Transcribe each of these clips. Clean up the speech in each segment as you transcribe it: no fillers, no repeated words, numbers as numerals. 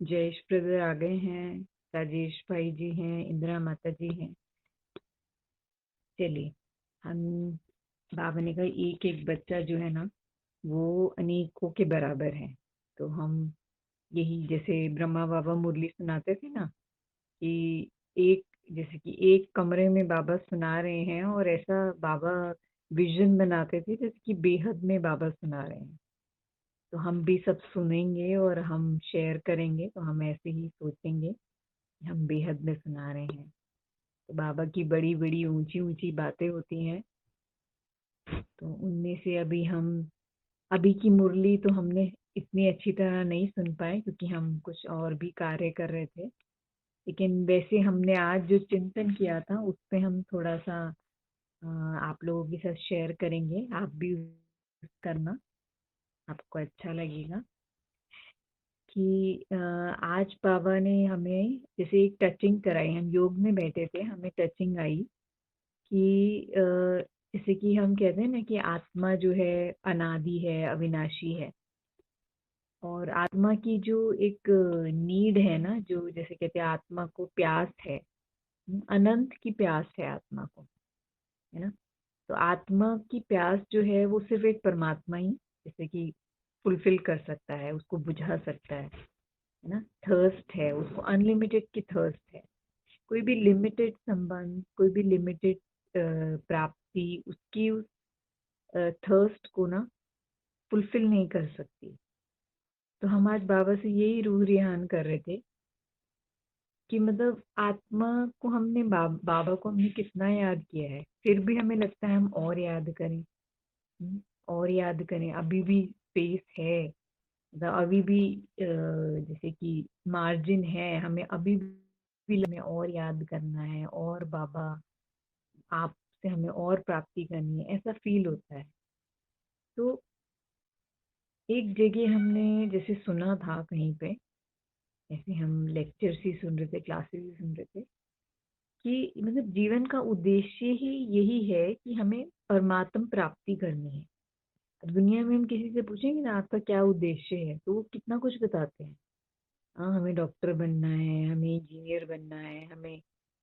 Jayesh brother आ गए हैं, राजेश भाई जी हैं, इंदिरा माता जी हैं। चलिए, हम बाबा ने कहा एक एक बच्चा जो है ना वो अनेकों के बराबर है। तो हम यही जैसे ब्रह्मा बाबा मुरली सुनाते थे ना कि एक जैसे कि एक कमरे में बाबा सुना रहे हैं और ऐसा बाबा विजन बनाते थे जैसे कि बेहद में बाबा सुना रहे हैं। तो हम भी सब सुनेंगे और हम शेयर करेंगे, तो हम ऐसे ही सोचेंगे कि हम बेहद में सुना रहे हैं। तो बाबा की बड़ी बड़ी ऊंची ऊंची बातें होती हैं। तो उनमें से अभी की मुरली तो हमने इतनी अच्छी तरह नहीं सुन पाए क्योंकि हम कुछ और भी कार्य कर रहे थे। लेकिन वैसे हमने आज जो चिंतन किया था उस पे हम थोड़ा सा आप लोगों के साथ शेयर करेंगे। आप भी करना, आपको अच्छा लगेगा कि आज बाबा ने हमें जैसे एक टचिंग कराई। हम योग में बैठे थे, हमें टचिंग आई कि जैसे कि हम कहते हैं ना कि आत्मा जो है अनादि है, अविनाशी है। और आत्मा की जो एक नीड है ना, जो जैसे कहते हैं आत्मा को प्यास है, अनंत की प्यास है आत्मा को, है ना। तो आत्मा की प्यास जो है वो सिर्फ एक परमात्मा ही जैसे कि फुलफिल कर सकता है, उसको बुझा सकता है ना। थर्स्ट है उसको, अनलिमिटेड की थर्स्ट है। कोई भी लिमिटेड संबंध, कोई भी लिमिटेड प्राप्ति उसकी उस थर्स्ट को ना फुलफिल नहीं कर सकती। तो हम आज बाबा से यही रूह रिहान कर रहे थे कि मतलब आत्मा को हमने बाबा को हमने कितना याद किया है, फिर भी हमें लगता है हम और याद करें। और याद करें, अभी भी स्पेस है, मतलब अभी भी जैसे कि मार्जिन है, हमें अभी भी हमें और याद करना है, और बाबा आपसे हमें और प्राप्ति करनी है, ऐसा फील होता है। तो एक जगह हमने जैसे सुना था कहीं पे, ऐसे हम लेक्चर्स ही सुन रहे थे, क्लासेस ही सुन रहे थे कि मतलब जीवन का उद्देश्य ही यही है कि हमें परमात्म प्राप्ति करनी है। अब दुनिया में हम किसी से पूछेंगे ना आपका क्या उद्देश्य है, तो वो कितना कुछ बताते हैं। हाँ, हमें डॉक्टर बनना है, हमें इंजीनियर बनना है, हमें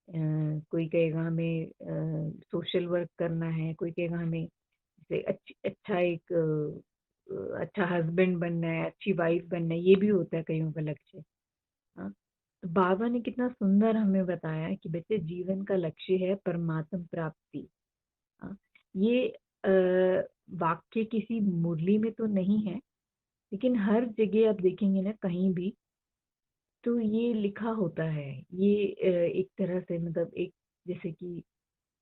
कोई कहेगा हमें सोशल वर्क करना है, कोई कहेगा हमें जैसे अच्छा एक अच्छा हस्बैंड बनना है, अच्छी वाइफ बनना है, ये भी होता है कईयों का लक्ष्य। हाँ, तो बाबा ने कितना सुंदर हमें बताया कि बच्चे जीवन का लक्ष्य है परमात्म प्राप्ति। हाँ, ये वाक्य किसी मुरली में तो नहीं है, लेकिन हर जगह आप देखेंगे ना कहीं भी तो ये लिखा होता है। ये एक तरह से मतलब एक जैसे कि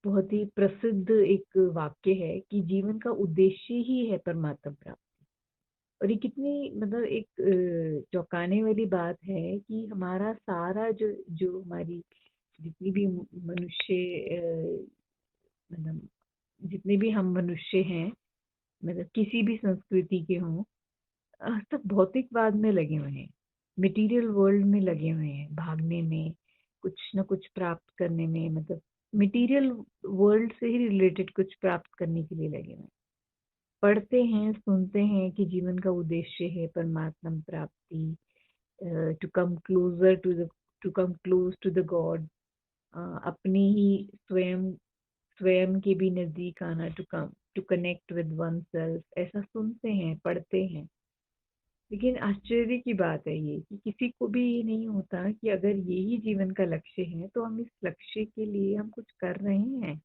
बहुत ही प्रसिद्ध एक वाक्य है कि जीवन का उद्देश्य ही है परमात्म प्राप्ति। और ये कितनी मतलब एक चौंकाने वाली बात है कि हमारा सारा जो जो हमारी जितनी भी मनुष्य मतलब जितने भी हम मनुष्य हैं, मतलब किसी भी संस्कृति के हों, सब भौतिकवाद में लगे हुए हैं, मटेरियल वर्ल्ड में लगे हुए हैं, भागने में, कुछ ना कुछ प्राप्त करने में, मतलब मटेरियल वर्ल्ड से ही रिलेटेड कुछ प्राप्त करने के लिए लगे हुए हैं। पढ़ते हैं, सुनते हैं कि जीवन का उद्देश्य है परमात्मा प्राप्ति, to come closer to come close to the god, अपनी ही स्वयं स्वयं के भी नजदीक आना, to connect with one self, ऐसा सुनते हैं, पढ़ते हैं। लेकिन आश्चर्य की बात है ये कि किसी को भी ये नहीं होता कि अगर यही जीवन का लक्ष्य है तो हम इस लक्ष्य के लिए हम कुछ कर रहे हैं।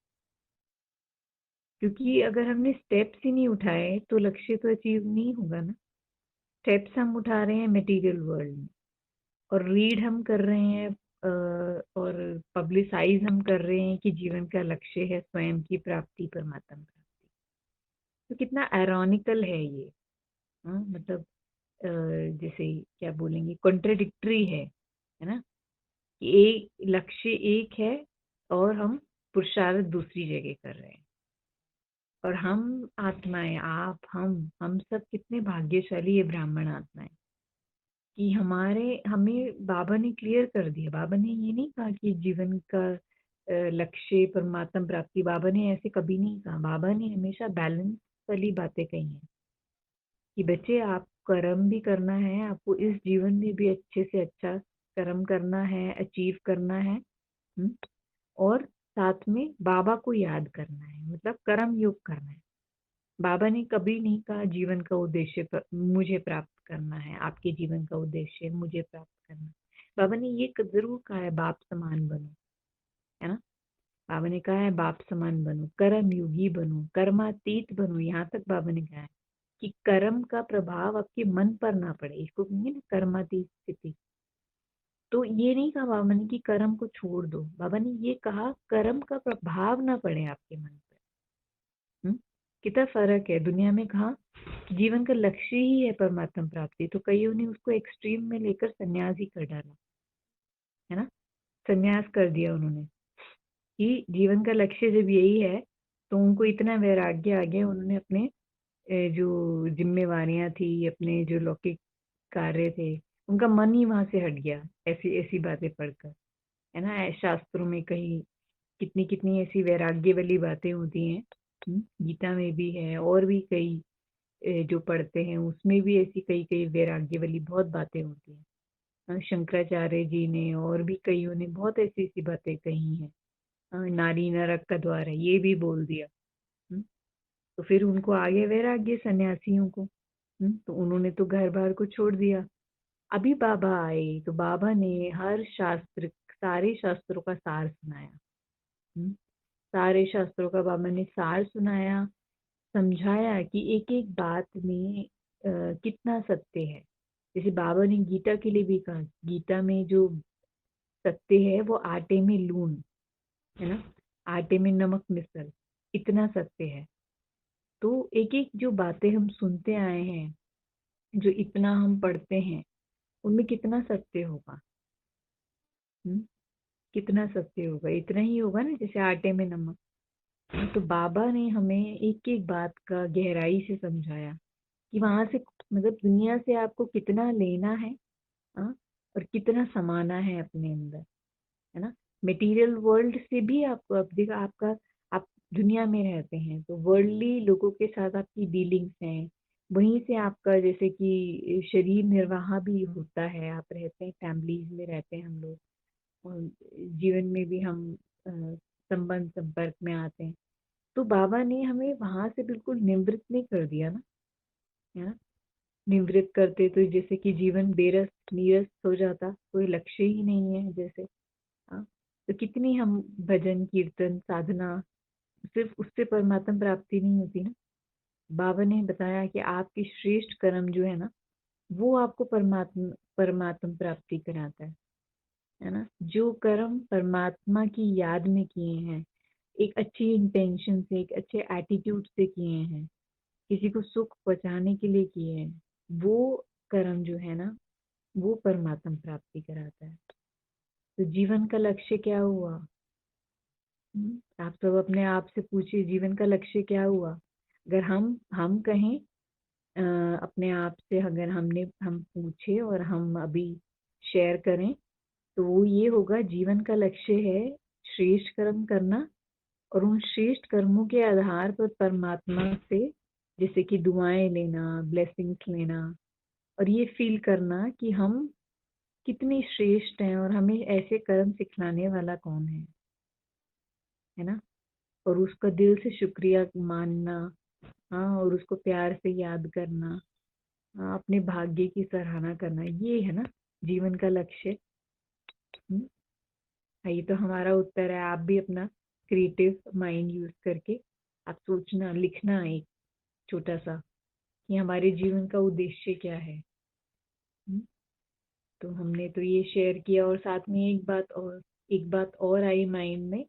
क्योंकि अगर हमने स्टेप्स ही नहीं उठाए तो लक्ष्य तो अचीव नहीं होगा ना। स्टेप्स हम उठा रहे हैं मटेरियल वर्ल्ड में, और रीड हम कर रहे हैं और पब्लिसाइज हम कर रहे हैं कि जीवन का लक्ष्य है स्वयं की प्राप्ति, परमात्मा प्राप्ति। तो कितना आयरॉनिकल है ये। हाँ, मतलब जैसे क्या बोलेंगे, कॉन्ट्रडिक्टरी है ना, कि एक लक्ष्य एक है और हम पुरुषार्थ दूसरी जगह कर रहे हैं। और हम आत्माएं, आप, हम सब कितने भाग्यशाली है ब्राह्मण आत्माएं कि हमारे हमें बाबा ने क्लियर कर दिया। बाबा ने ये नहीं कहा कि जीवन का लक्ष्य परमात्मा प्राप्ति, बाबा ने ऐसे कभी नहीं कहा। बाबा ने हमेशा बैलेंस वाली बातें कही हैं कि बच्चे कर्म भी करना है, आपको इस जीवन में भी अच्छे से अच्छा कर्म करना है, अचीव करना है। हम्म, और साथ में बाबा को याद करना है, मतलब कर्म योग करना है। बाबा ने कभी नहीं कहा जीवन का उद्देश्य मुझे प्राप्त करना है, आपके जीवन का उद्देश्य मुझे प्राप्त करना है। बाबा ने ये जरूर कहा है बाप समान बनो, है ना। बाबा ने कहा है बाप समान बनो, कर्म योगी बनो, कर्मातीत बनो। यहाँ तक बाबा ने कहा है कि कर्म का प्रभाव आपके मन पर ना पड़े, इसको कहेंगे ना कर्मातीत स्थिति। तो ये नहीं कहा बाबा ने कि कर्म को छोड़ दो, बाबा ने ये कहा कर्म का प्रभाव ना पड़े आपके मन पर। कितना फर्क है दुनिया में। कहा जीवन का लक्ष्य ही है परमात्मा प्राप्ति, तो कईयों ने उसको एक्सट्रीम में लेकर सन्यास ही कर डाला, है ना। सन्यास कर दिया उन्होंने कि जीवन का लक्ष्य जब यही है, तो उनको इतना वैराग्य आ गया, उन्होंने अपने जो जिम्मेवारियां थी, अपने जो लौकिक कार्य थे, उनका मन ही वहां से हट गया ऐसी ऐसी बातें पढ़कर, है ना। शास्त्रों में कहीं कितनी कितनी ऐसी वैराग्य वाली बातें होती हैं। गीता में भी है, और भी कई जो पढ़ते हैं उसमें भी ऐसी कई कई वैराग्य वाली बहुत बातें होती हैं। शंकराचार्य जी ने और भी कईयों ने बहुत ऐसी ऐसी बातें कही हैं। नारी नरक का द्वार है, ये भी बोल दिया। हम्म, तो फिर उनको आगे वैराग्य सन्यासियों को। तो उन्होंने तो घर बार को छोड़ दिया। अभी बाबा आए तो बाबा ने हर शास्त्र, सारे शास्त्रों का सार सुनाया। हम्म, सारे शास्त्रों का बाबा ने सार सुनाया, समझाया कि एक एक बात में कितना सत्य है। जैसे बाबा ने गीता के लिए भी कहा, गीता में जो सत्य है वो आटे में लून, है ना, आटे में नमक मिसल, इतना सत्य है। तो एक एक जो बातें हम सुनते आए हैं, जो इतना हम पढ़ते हैं, उनमें कितना सत्य होगा। हम्म, कितना सत्य होगा, इतना ही होगा ना जैसे आटे में नमक। तो बाबा ने हमें एक एक बात का गहराई से समझाया कि वहां से, मतलब दुनिया से आपको कितना लेना है, हाँ, और कितना समाना है अपने अंदर, है ना। मटेरियल वर्ल्ड से भी आपको, अब देखा आपका, आप दुनिया में रहते हैं तो वर्ल्डली लोगों के साथ आपकी डीलिंग्स हैं, वहीं से आपका जैसे कि शरीर निर्वाह भी होता है, आप रहते हैं, फैमिलीज में रहते हैं हम लोग, और जीवन में भी हम संबंध संपर्क में आते हैं। तो बाबा ने हमें वहां से बिल्कुल निवृत्त नहीं कर दिया ना, है ना। निवृत्त करते तो जैसे कि जीवन बेरस नीरस हो जाता, कोई लक्ष्य ही नहीं है जैसे। हाँ, तो कितनी हम भजन कीर्तन साधना, सिर्फ उससे परमात्मा प्राप्ति नहीं होती ना। बाबा ने बताया कि आपकी श्रेष्ठ कर्म जो है ना, वो आपको परमात्मा परमात्मा प्राप्ति कराता है ना। जो कर्म परमात्मा की याद में किए हैं, एक अच्छी इंटेंशन से, एक अच्छे एटीट्यूड से किए हैं, किसी को सुख पहुंचाने के लिए किए हैं, वो कर्म जो है ना, वो परमात्मा प्राप्ति कराता है। तो जीवन का लक्ष्य क्या हुआ? आप सब अपने आप से पूछिए, जीवन का लक्ष्य क्या हुआ? अगर हम कहें, अपने आप से अगर हम पूछे और हम अभी शेयर करें, तो वो ये होगा, जीवन का लक्ष्य है श्रेष्ठ कर्म करना, और उन श्रेष्ठ कर्मों के आधार पर परमात्मा से जैसे कि दुआएं लेना, ब्लेसिंग्स लेना, और ये फील करना कि हम कितने श्रेष्ठ हैं और हमें ऐसे कर्म सिखलाने वाला कौन है ना। और उसका दिल से शुक्रिया मानना, हाँ, और उसको प्यार से याद करना, हाँ, अपने भाग्य की सराहना करना, ये है ना जीवन का लक्ष्य। हम्म, हाँ, ये तो हमारा उत्तर है। आप भी अपना क्रिएटिव माइंड यूज करके आप सोचना, लिखना एक छोटा सा कि हमारे जीवन का उद्देश्य क्या है। हम्म, तो हमने तो ये शेयर किया, और साथ में एक बात और आई माइंड में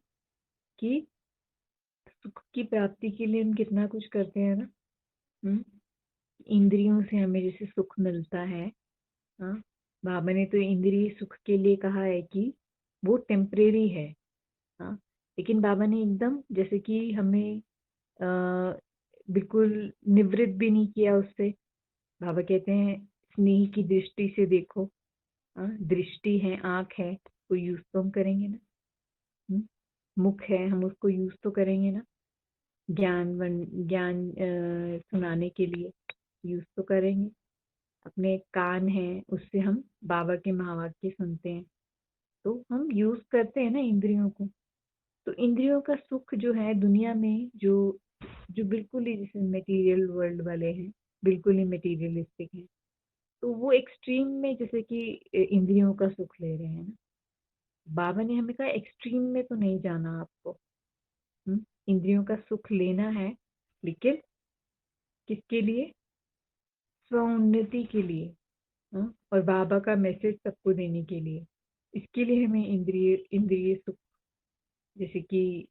कि सुख की प्राप्ति के लिए हम कितना कुछ करते हैं ना। हम्म, इंद्रियों से हमें जैसे सुख मिलता है, हाँ, बाबा ने तो इंद्रिय सुख के लिए कहा है कि वो टेम्परेरी है। हाँ, लेकिन बाबा ने एकदम जैसे कि हमें बिल्कुल निवृत्त भी नहीं किया उससे। बाबा कहते हैं स्नेह की दृष्टि से देखो। हाँ, दृष्टि है, आंख है, तो यूज तो हम करेंगे ना। हम्म, मुख है, हम उसको यूज तो करेंगे ना। ज्ञान सुनाने के लिए यूज तो करेंगे। अपने कान हैं उससे हम बाबा के महावाक्य सुनते हैं, तो हम यूज करते हैं ना इंद्रियों को। तो इंद्रियों का सुख जो है दुनिया में, जो जो बिल्कुल ही जैसे मटेरियल वर्ल्ड वाले हैं, बिल्कुल ही मटेरियलिस्टिक हैं, तो वो एक्सट्रीम में जैसे कि इंद्रियों का सुख ले रहे हैं ना। बाबा ने हमें कहा एक्सट्रीम में तो नहीं जाना आपको। इंद्रियों का सुख लेना है, लेकिन किसके लिए? स्वोन्नति के लिए। और बाबा का मैसेज सबको देने के लिए। इसके लिए हमें इंद्रिय इंद्रिय सुख जैसे कि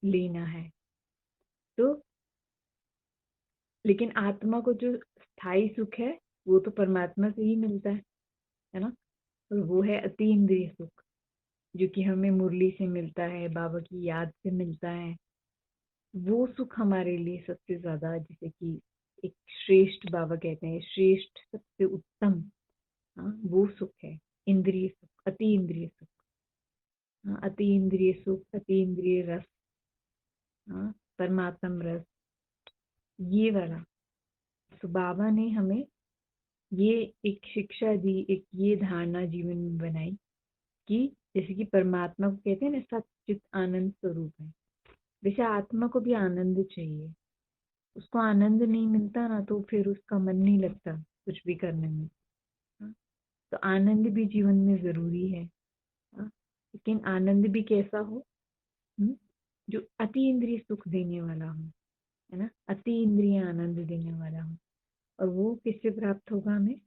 लेना है। तो लेकिन आत्मा को जो स्थायी सुख है वो तो परमात्मा से ही मिलता है ना। और वो है अति इंद्रिय सुख, जो कि हमें मुरली से मिलता है, बाबा की याद से मिलता है। वो सुख हमारे लिए सबसे ज्यादा, जैसे कि एक श्रेष्ठ, बाबा कहते हैं श्रेष्ठ, सबसे उत्तम। हाँ, वो सुख है इंद्रिय सुख, अति इंद्रिय सुख। हाँ, अति इंद्रिय सुख, अति इंद्रिय रस। हाँ, परमात्म रस, ये वाला। तो बाबा ने हमें ये एक शिक्षा दी, एक ये धारणा जीवन में बनाई कि जैसे कि परमात्मा को कहते हैं ना सच्चित आनंद स्वरूप है, वैसे आत्मा को भी आनंद चाहिए। उसको आनंद नहीं मिलता ना तो फिर उसका मन नहीं लगता कुछ भी करने में। हाँ, तो आनंद भी जीवन में जरूरी है। हाँ, लेकिन आनंद भी कैसा हो? हम्म, जो अति इंद्रिय सुख देने वाला हो, है ना, अति इंद्रिय आनंद देने वाला हो। और वो किससे प्राप्त होगा हमें?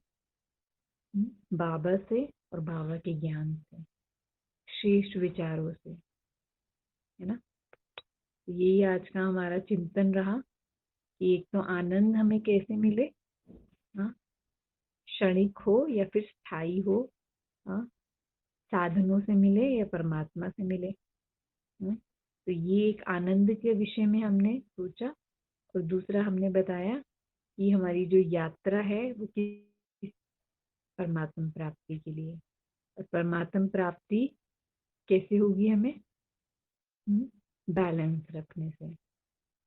बाबा से, और बाबा के ज्ञान से, श्रेष्ठ विचारों से, है ना। तो यही आज का हमारा चिंतन रहा कि एक तो आनंद हमें कैसे मिले। हाँ, क्षणिक हो या फिर स्थायी हो। हाँ, साधनों से मिले या परमात्मा से मिले। तो ये एक आनंद के विषय में हमने सोचा। और दूसरा हमने बताया कि हमारी जो यात्रा है वो किस परमात्मा प्राप्ति के लिए। और परमात्मा प्राप्ति कैसे होगी हमें? बैलेंस रखने से।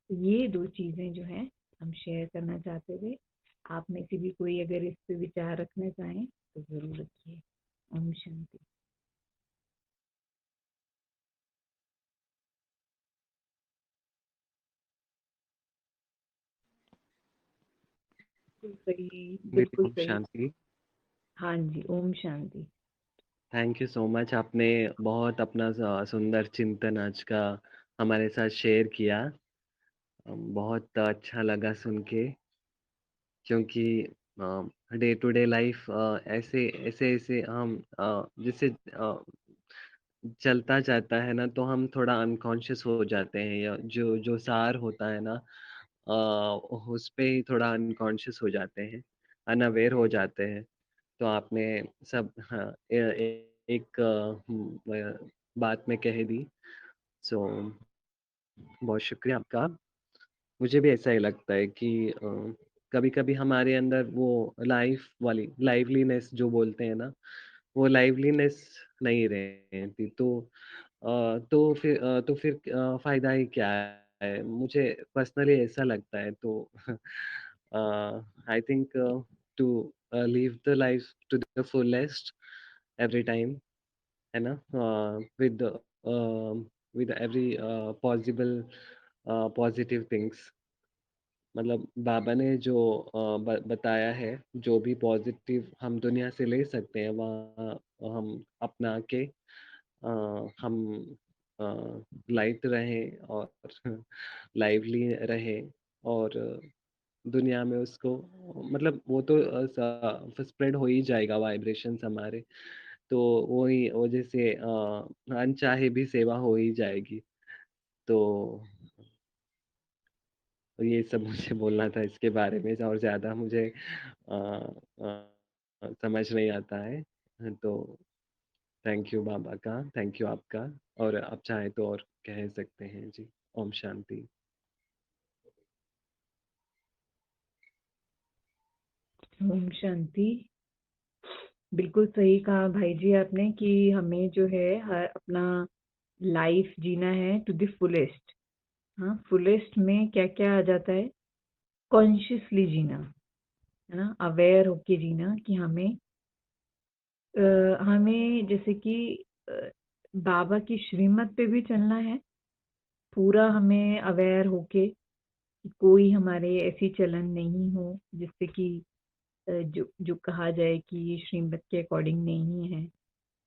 तो ये दो चीजें जो हैं हम शेयर करना चाहते थे। आप में से भी कोई अगर इस पे विचार रखना चाहें तो जरूर रखिए। ओम शांति। सही, दीदी बिल्कुल ओम सही। शांति। हाँ जी, ओम शांति। थैंक यू सो मच, आपने बहुत अपना सुंदर चिंतन आज का हमारे साथ शेयर किया। बहुत अच्छा लगा सुन के, क्योंकि डे टू डे लाइफ ऐसे ऐसे ऐसे हम जिससे चलता जाता है ना, तो हम थोड़ा अनकॉन्शियस हो जाते हैं, या जो जो सार होता है ना, उस पे ही थोड़ा अनकॉन्शियस हो जाते हैं, अनअवेयर हो जाते हैं। तो आपने सब, हाँ, एक बात में कह दी। सो बहुत शुक्रिया आपका। मुझे भी ऐसा ही लगता है कि कभी कभी हमारे अंदर वो लाइफ वाली लाइवलीनेस जो बोलते हैं ना, वो लाइवलीनेस नहीं रहती, तो फिर फायदा ही क्या है? मुझे पर्सनली ऐसा लगता है। तो I think to live the life to the fullest every time, है ना, with every possible positive things. मतलब बाबा ने जो बताया है, जो भी पॉजिटिव हम दुनिया से ले सकते हैं, वहाँ हम अपना के हम लाइट रहें और लाइवली रहें, और दुनिया में उसको, मतलब वो तो स्प्रेड हो ही जाएगा वाइब्रेशंस हमारे। तो वही वजह से अनचाहे भी सेवा हो ही जाएगी। तो ये सब मुझे बोलना था इसके बारे में, और ज़्यादा मुझे समझ नहीं आता है। तो थैंक यू बाबा का, थैंक यू आपका। और आप चाहें तो और कह सकते हैं जी। ओम शांति। ओम शांति। बिल्कुल सही कहा भाई जी आपने कि हमें जो है हर अपना लाइफ जीना है टू द फुलेस्ट। हाँ, फुलेस्ट में क्या क्या आ जाता है? कॉन्शियसली जीना। है ना, अवेयर होके जीना कि हमें जैसे कि अ, बाबा की श्रीमत पे भी चलना है, पूरा हमें अवेयर होके कि कोई हमारे ऐसी चलन नहीं हो जिससे कि जो जो कहा जाए कि ये श्रीमत के अकॉर्डिंग नहीं है,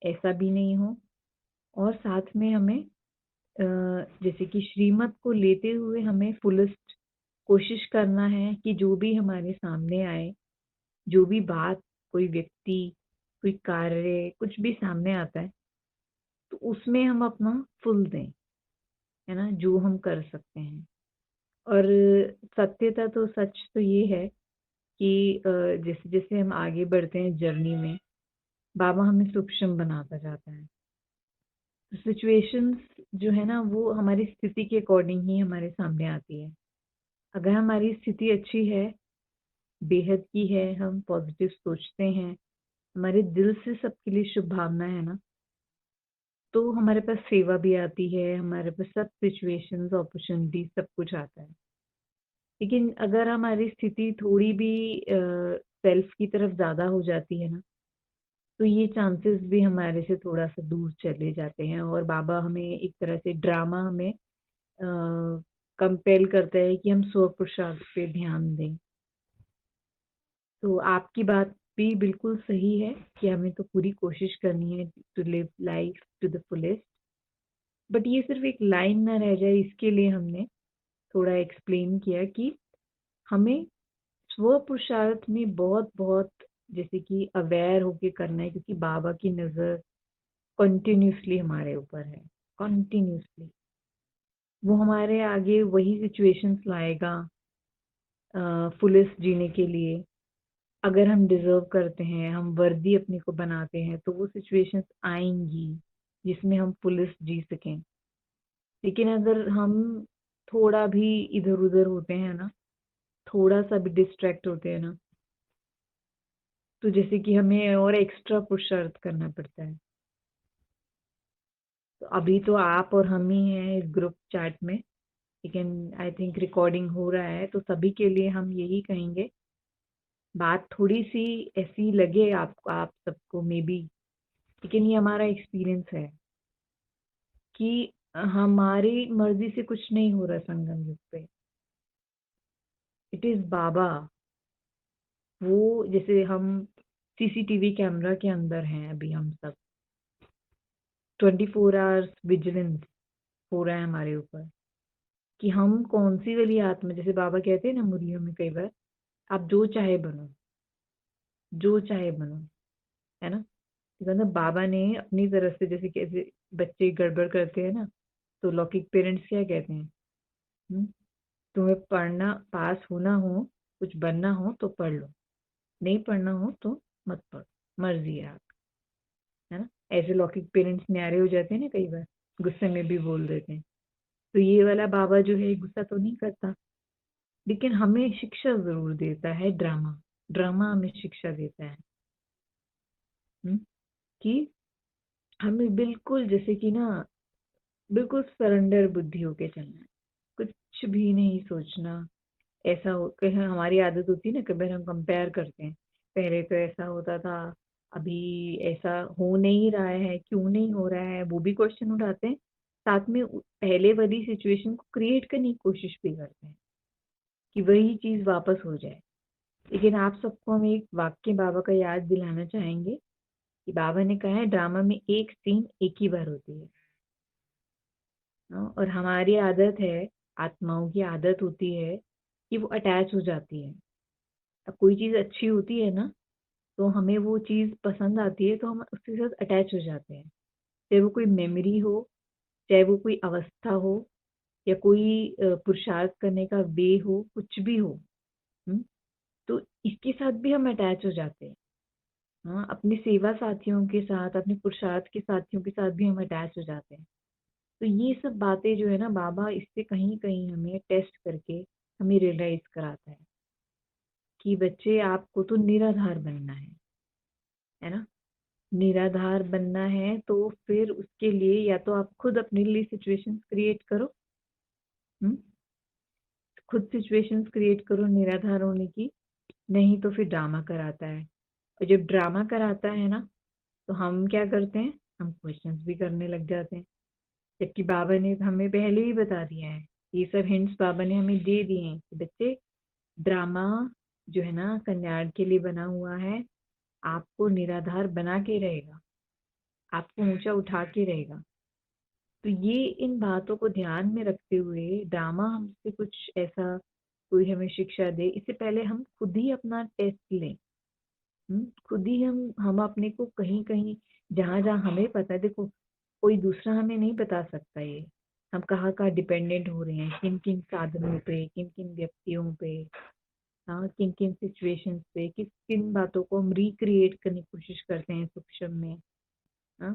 ऐसा भी नहीं हो। और साथ में हमें जैसे कि श्रीमत को लेते हुए हमें फुलेस्ट कोशिश करना है कि जो भी हमारे सामने आए, जो भी बात, कोई व्यक्ति, कोई कार्य, कुछ भी सामने आता है, तो उसमें हम अपना फुल दें, है ना? जो हम कर सकते हैं। और सत्यता तो सच तो ये है कि जैसे-जैसे हम आगे बढ़ते हैं जर्नी में, बाबा हमें सूक्ष्म बनाता जाता है। सिचुएशंस जो है ना वो हमारी स्थिति के अकॉर्डिंग ही हमारे सामने आती है। अगर हमारी स्थिति अच्छी है, बेहद की है, हम पॉजिटिव सोचते हैं, हमारे दिल से सबके लिए शुभ भावना है ना, तो हमारे पास सेवा भी आती है, हमारे पास सब सिचुएशंस, अपॉर्चुनिटी सब कुछ आता है। लेकिन अगर हमारी स्थिति थोड़ी भी सेल्फ की तरफ ज़्यादा हो जाती है ना, तो ये चांसेस भी हमारे से थोड़ा-सा दूर चले जाते हैं और बाबा हमें एक तरह से ड्रामा हमें कंपेल करता है कि हम स्व-पुरुषार्थ पे ध्यान दें। तो आपकी बात भी बिल्कुल सही है कि हमें तो पूरी कोशिश करनी है to live life to the fullest. But ये सिर्फ़ एक लाइन ना रह जाए इसके लिए हमने थोड़ा एक्सप्लेन किया कि हमें स्व-पुरुषार्थ में बहुत-बहुत जैसे कि अवेयर होके करना है क्योंकि बाबा की नज़र कंटिन्यूअसली हमारे ऊपर है, कंटिन्यूअसली। वो हमारे आगे वही सिचुएशंस लाएगा फुलेस्ट जीने के लिए। अगर हम डिज़र्व करते हैं, हम वर्दी अपने को बनाते हैं, तो वो सिचुएशंस आएँगी, जिसमें हम फुलेस्ट जी सकें। लेकिन अगर हम थोड़ा भी इधर-उधर होते हैं ना, थोड़ा-सा भी डिस्ट्रैक्ट होते हैं ना, तो जैसे कि हमें और एक्स्ट्रा पुरुषार्थ करना पड़ता है। तो अभी तो आप और हम ही हैं इस ग्रुप चैट में, लेकिन आई थिंक रिकॉर्डिंग हो रहा है, तो सभी के लिए हम यही कहेंगे, बात थोड़ी-सी ऐसी लगे आपको आप सबको मे बी, लेकिन ये हमारा एक्सपीरियंस है कि हमारी मर्ज़ी से कुछ नहीं हो रहा संगम युग पे। इट इज़ बाबा, वो जैसे हम सीसीटीवी कैमरा के अंदर हैं अभी हम सब, 24 आवर्स विजिलेंस हो रहा है हमारे ऊपर कि हम कौन-सी वाली आत्मा जैसे बाबा कहते हैं ना मुरलियों में कई बार, आप जो चाहे बनो, जो चाहे बनो, है ना? तो मतलब बाबा ने अपनी तरफ से जैसे कैसे बच्चे गड़बड़ करते हैं ना, तो लौकिक पेरेंट्स क्या कहते हैं? हुँ? तुम्हें पढ़ना पास होना हो, कुछ बनना हो तो पढ़ लो, नहीं पढ़ना हो तो मत पढ़ो, मर्ज़ी है आपकी, है ना? ऐसे लौकिक पेरेंट्स न्यारे हो जाते हैं ना कई बार, गुस्से में भी बोल देते हैं। तो ये वाला बाबा जो है गुस्सा तो नहीं करता, लेकिन हमें शिक्षा ज़रूर देता है ड्रामा, ड्रामा हमें शिक्षा देता है, हुँ? कि हमें बिल्कुल जैसे कि ना बिल्कुल सरेंडर बुद्धि होके चलना है, कुछ भी नहीं सोचना। ऐसा हो कहीं हमारी आदत होती है ना, कई बार हम कंपेयर करते हैं, पहले तो ऐसा होता था, अभी ऐसा हो नहीं रहा है, क्यों नहीं हो रहा है, वो भी क्वेश्चन उठाते हैं। साथ में पहले वाली सिचुएशन को क्रिएट करने की कोशिश भी करते हैं कि वही चीज़ वापस हो जाए। लेकिन आप सबको हम एक वाक्य बाबा का याद दिलाना चाहेंगे कि बाबा ने कहा है ड्रामा में एक सीन एक ही बार होती है। और हमारी आदत है, आत्माओं की आदत होती है कि वो अटैच हो जाती है। अब कोई चीज़ अच्छी होती है ना, तो हमें वो चीज़ पसंद आती है तो हम उसके साथ अटैच हो जाते हैं। चाहे वो कोई मेमोरी हो, चाहे वो कोई अवस्था हो या कोई पुरुषार्थ करने का वे हो, कुछ भी हो। हुँ? तो इसके साथ भी हम अटैच हो जाते हैं। हाँ, अपने सेवा साथियों के साथ, अपने पुरुषार्थ के साथियों के साथ भी हम अटैच हो जाते हैं। तो ये सब बातें जो है ना बाबा इससे कहीं-कहीं हमें टेस्ट करके हमें रियलाइज़ कराता है कि बच्चे आपको तो निराधार बनना है ना? निराधार बनना है तो फिर उसके लिए या तो आप खुद अपने लिए सिचुएशंस क्रिएट करो, हुँ? खुद सिचुएशंस क्रिएट करो निराधार होने की नहीं तो फिर ड्रामा कराता है। और जब ड्रामा कराता है ना, तो हम क्या करते हैं, हम क्वेश्चंस भी करने लग जाते हैं। जबकि बाबा ने हमें पहले ही बता दिया है, ये सब हिंट्स बाबा ने हमें दे दिए हैं कि बच्चे, ड्रामा जो है ना कल्याण के लिए बना हुआ है, आपको निराधार बना के रहेगा, आपको ऊंचा उठा के रहेगा। तो ये इन बातों को ध्यान में रखते हुए ड्रामा हमसे कुछ ऐसा कोई हमें शिक्षा दे, इससे पहले हम खुद ही अपना टेस्ट लें। खुद ही हम अपने को कहीं कहीं, जहाँ जहाँ हमें पता है, देखो कोई दूसरा हमें नहीं बता सकता ये हम कहाँ कहाँ डिपेंडेंट हो रहे हैं, किन किन साधनों पे, किन किन व्यक्तियों पे, हाँ किन किन सिचुएशंस पे, किस किन बातों को हम रिक्रिएट करने की कोशिश करते हैं सूक्ष्म में। हाँ,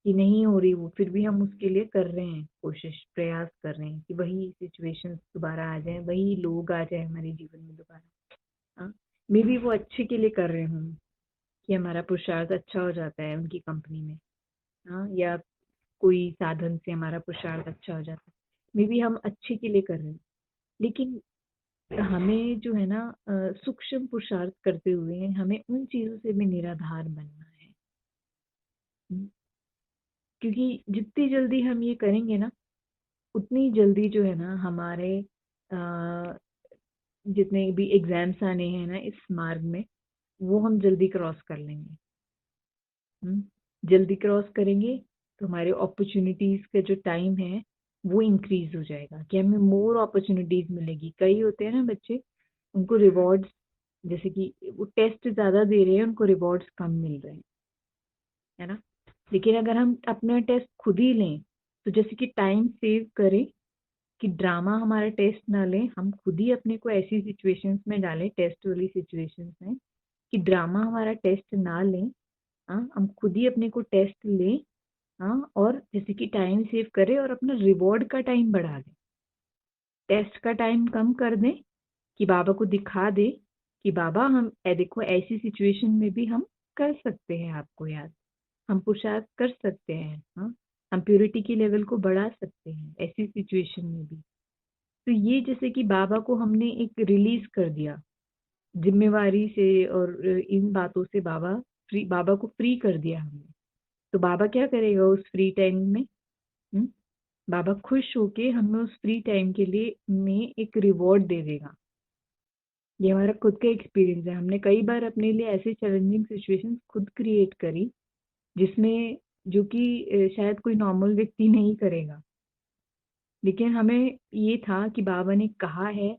कि नहीं हो रही वो, फिर भी हम उसके लिए कर रहे हैं कोशिश, प्रयास कर रहे हैं कि वही सिचुएशंस दोबारा आ जाए, वही लोग आ जाए हमारे जीवन में दोबारा। हाँ, मे बी वो अच्छे के लिए कर रहे हूँ, कि हमारा पुरुषार्थ अच्छा हो जाता है उनकी कंपनी में। हाँ, या कोई साधन से हमारा पुरुषार्थ अच्छा हो जाता है, मे बी हम अच्छे के लिए कर रहे हैं। लेकिन हमें जो है ना सूक्ष्म पुरुषार्थ करते हुए हमें उन चीजों से भी निराधार बनना है। हम्म, क्योंकि जितनी जल्दी हम ये करेंगे ना, उतनी जल्दी जो है ना हमारे अ, जितने भी एग्जाम्स आने हैं ना इस मार्ग में, वो हम जल्दी क्रॉस कर लेंगे। जल्दी क्रॉस करेंगे तो हमारे अपॉर्चुनिटीज का जो टाइम है वो इंक्रीज हो जाएगा, कि हमें मोर अपॉर्चुनिटीज मिलेगी। कई होते हैं ना बच्चे, उनको रिवॉर्ड्स, जैसे कि वो टेस्ट ज्यादा दे रहे हैं, उनको रिवॉर्ड्स कम मिल रहे हैं, है ना। लेकिन अगर हम अपना टेस्ट खुद ही लें, तो जैसे कि टाइम सेव करें, कि ड्रामा हमारा टेस्ट ना लें, हम खुद ही अपने को ऐसी सिचुएशंस में डालें, टेस्ट वाली सिचुएशंस में, कि ड्रामा हमारा टेस्ट ना लें। हाँ, हम खुद ही अपने को टेस्ट लें। हाँ, और जैसे कि टाइम सेव करें और अपना रिवॉर्ड का टाइम बढ़ा दें, टेस्ट का टाइम कम कर दें, कि बाबा को दिखा दे कि बाबा हम देखो ऐसी सिचुएशन में भी हम कर सकते हैं, आपको याद, हम पुरुषार्थ कर सकते हैं। हाँ, हम प्योरिटी की लेवल को बढ़ा सकते हैं ऐसी सिचुएशन में भी। तो ये जैसे कि बाबा को हमने एक रिलीज कर दिया जिम्मेवारी से, और इन बातों से बाबा को फ्री कर दिया हमने। तो बाबा क्या करेगा उस फ्री टाइम में? हम्म, बाबा खुश होके हमें उस फ्री टाइम के लिए में एक रिवॉर्ड दे देगा। ये हमारा खुद का एक्सपीरियंस है, हमने कई बार अपने लिए ऐसे चैलेंजिंग सिचुएशंस खुद क्रिएट करी, जिसमें जो कि शायद कोई नॉर्मल व्यक्ति नहीं करेगा। लेकिन हमें ये था कि बाबा ने कहा है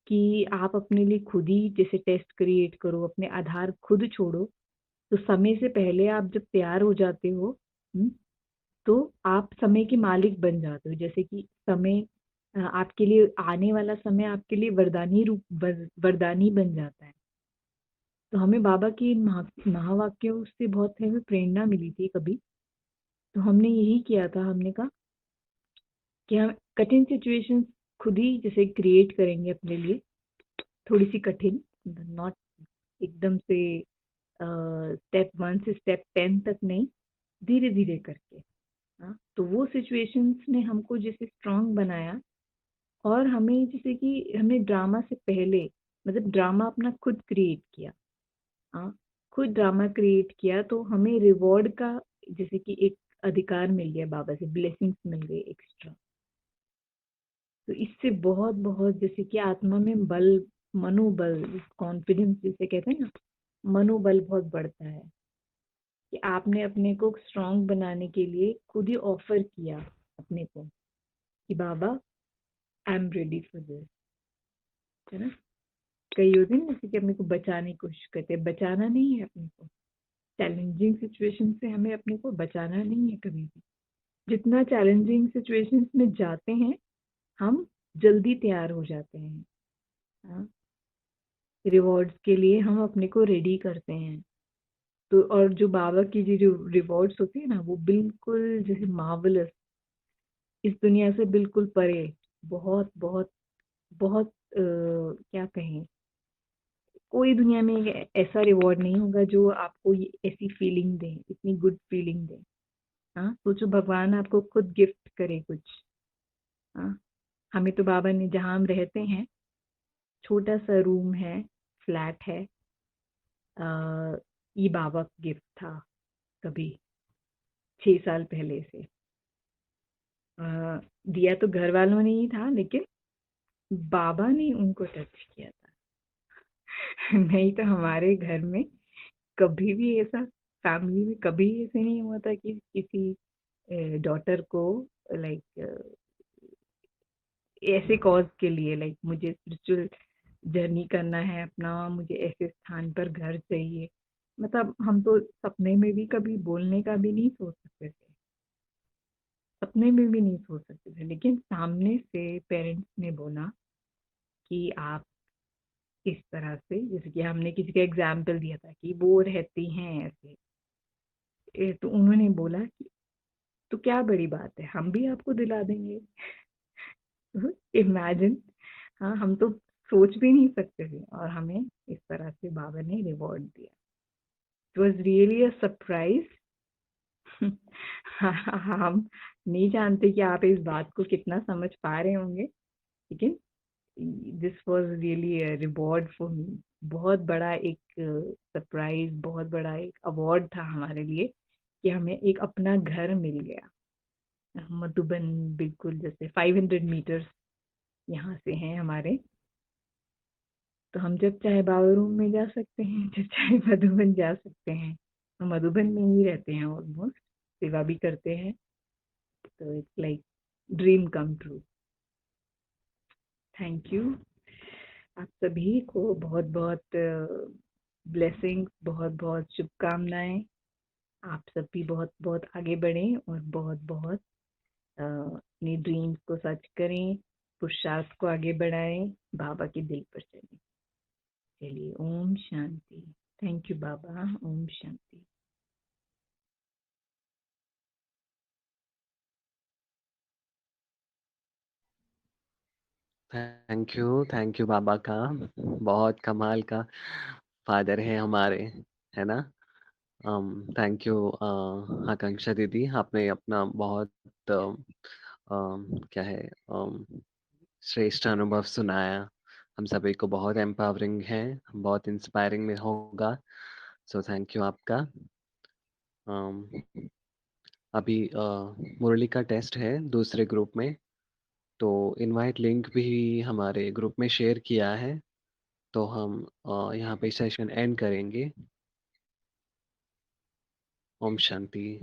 कि आप अपने लिए खुद ही जैसे टेस्ट क्रिएट करो, अपने आधार खुद छोड़ो। तो समय से पहले आप जब तैयार हो जाते हो, हम्म, तो आप समय के मालिक बन जाते हो। जैसे कि समय आपके लिए आने वाला समय आपके लिए वरदानी बन जाता है। तो हमें बाबा की इन महावाक्यों से बहुत हमें प्रेरणा मिली थी कभी। तो हमने यही किया था, हमने कहा कि हम कठिन सिचुएशंस खुद ही जैसे क्रिएट करेंगे अपने लिए, थोड़ी सी कठिन, नॉट एकदम से स्टेप 1 से स्टेप 10 तक नहीं, धीरे धीरे करके। हाँ, तो वो सिचुएशंस ने हमको जैसे स्ट्रांग बनाया, और हमें जैसे कि हमने ड्रामा से पहले, मतलब ड्रामा अपना खुद क्रिएट किया। हाँ, खुद ड्रामा क्रिएट किया तो हमें रिवॉर्ड का जैसे कि एक अधिकार मिल गया, बाबा से ब्लेसिंग्स मिल गए एक्स्ट्रा। तो इससे बहुत बहुत जैसे कि आत्मा में बल, मनोबल, कॉन्फिडेंस जिसे कहते हैं ना, मनोबल बहुत बढ़ता है, कि आपने अपने को स्ट्रांग बनाने के लिए खुद ही ऑफर किया अपने को, कि बाबा I am ready for this, है ना। कई होते हैं ना जैसे कि अपने को बचाने की कोशिश करते हैं, बचाना नहीं है अपने को, चैलेंजिंग सिचुएशन से हमें अपने को बचाना नहीं है कभी भी। जितना चैलेंजिंग सिचुएशंस में जाते हैं, हम जल्दी तैयार हो जाते हैं। हाँ, रिवॉर्ड्स के लिए हम अपने को रेडी करते हैं। तो और जो बाबा की जो रिवॉर्ड्स होती है ना, वो बिल्कुल जैसे मार्वलस, इस दुनिया से बिल्कुल परे, बहुत बहुत बहुत क्या कहें, कोई दुनिया में ऐसा रिवॉर्ड नहीं होगा जो आपको ये ऐसी फीलिंग दे, इतनी गुड फीलिंग दे। हाँ, सोचो भगवान आपको खुद गिफ्ट करे कुछ। हाँ, हमें तो बाबा ने, जहाँ हम रहते हैं, छोटा सा रूम है, फ्लैट है। ये बाबा का गिफ्ट था कभी 6 साल पहले से। अ, दिया तो घर वालों ने ही था, लेकिन बाबा ने उनको टच किया था। नहीं तो हमारे घर में कभी भी ऐसा, फैमिली में कभी ऐसे नहीं हुआ था कि किसी डॉटर को लाइक ऐसे कॉज के लिए, लाइक मुझे स्पिरिचुअल जर्नी करना है अपना, मुझे ऐसे स्थान पर घर चाहिए। मतलब हम तो सपने में भी कभी बोलने का भी नहीं सोच सकते थे, सपने में भी नहीं सोच सकते थे, लेकिन सामने से पेरेंट्स ने बोला कि आप इस तरह से, जैसे कि हमने किसी का एग्जाम्पल दिया था कि वो रहती हैं ऐसे, तो उन्होंने बोला कि तो क्या बड़ी बात है, हम भी आपको दिला देंगे। इमेजिन, हाँ हम तो सोच भी नहीं सकते थे, और हमें इस तरह से बाबा ने रिवॉर्ड दिया। It was really a surprise. हम नहीं जानते कि आप इस बात को कितना समझ पा रहे होंगे, लेकिन this was really a reward for me. बहुत बड़ा एक सरप्राइज, बहुत बड़ा एक अवार्ड था हमारे लिए कि हमें एक अपना घर मिल गया। मधुबन बिल्कुल जैसे 500 मीटर्स यहाँ से हैं हमारे, तो हम जब चाहे बाबा रूम में जा सकते हैं, जब चाहे मधुबन जा सकते हैं। हम मधुबन में ही रहते हैं ऑलमोस्ट, सेवा भी करते हैं, तो it's like dream come true. Thank you. आप सभी को बहुत बहुत ब्लेसिंग्स, बहुत बहुत शुभकामनाएं। आप सब भी बहुत बहुत आगे बढ़ें और बहुत बहुत अपनी ड्रीम्स को सच करें, पुरुषार्थ को आगे बढ़ाएं, बाबा के दिल पर चलें। चलिए, ओम शांति। थैंक यू बाबा। ओम शांति। थैंक यू बाबा का। बहुत कमाल का फादर है हमारे, है ना? थैंक यू आकांक्षा दीदी, आपने अपना बहुत क्या है श्रेष्ठ अनुभव सुनाया। हम सभी को बहुत एम्पावरिंग है, बहुत इंस्पायरिंग में होगा। सो थैंक यू आपका। अम, अभी मुरली का टेस्ट है दूसरे ग्रुप में, तो इनवाइट लिंक भी हमारे ग्रुप में शेयर किया है। तो हम यहाँ पे सेशन एंड करेंगे। ओम शांति।